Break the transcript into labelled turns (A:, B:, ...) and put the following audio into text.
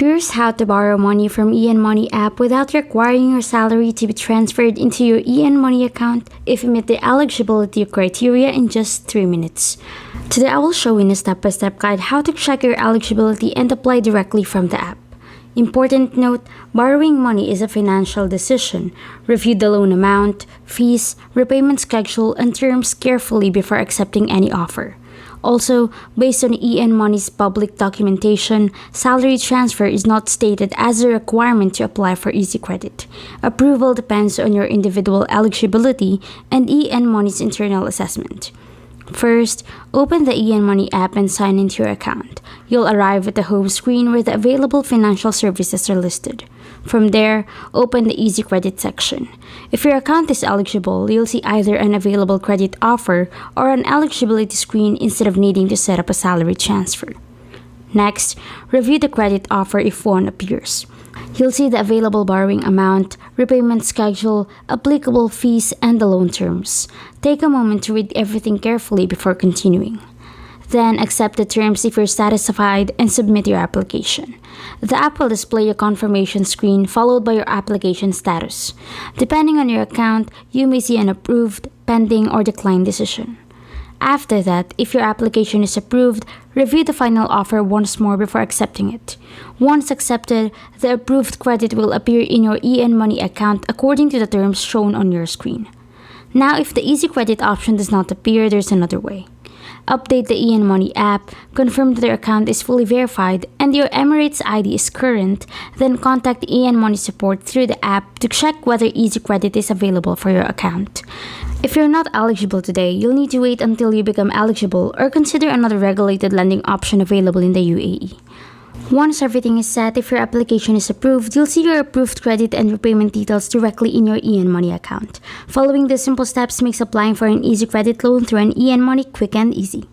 A: Here's how to borrow money from EN Money app without requiring your salary to be transferred into your EN Money account if you meet the eligibility criteria in just 3 minutes. Today I will show you in a step-by-step guide how to check your eligibility and apply directly from the app. Important note, borrowing money is a financial decision. Review the loan amount, fees, repayment schedule, and terms carefully before accepting any offer. Also, based on EN Money's public documentation, salary transfer is not stated as a requirement to apply for Easy Credit. Approval depends on your individual eligibility and EN Money's internal assessment. First, open the EN Money app and sign into your account. You'll arrive at the home screen where the available financial services are listed. From there, open the Easy Credit section. If your account is eligible, you'll see either an available credit offer or an eligibility screen instead of needing to set up a salary transfer. Next, review the credit offer if one appears. You'll see the available borrowing amount, repayment schedule, applicable fees, and the loan terms. Take a moment to read everything carefully before continuing. Then accept the terms if you're satisfied and submit your application. The app will display a confirmation screen followed by your application status. Depending on your account, you may see an approved, pending, or declined decision. After that, if your application is approved, review the final offer once more before accepting it. Once accepted, the approved credit will appear in your EN Money account according to the terms shown on your screen. Now, if the Easy Credit option does not appear, there's another way. Update the EN Money app, confirm that your account is fully verified and your Emirates ID is current, then contact EN Money support through the app to check whether Easy Credit is available for your account. If you're not eligible today, you'll need to wait until you become eligible or consider another regulated lending option available in the UAE. Once everything is set, if your application is approved, you'll see your approved credit and repayment details directly in your EN Money account. Following these simple steps makes applying for an Easy Credit loan through an EN Money quick and easy.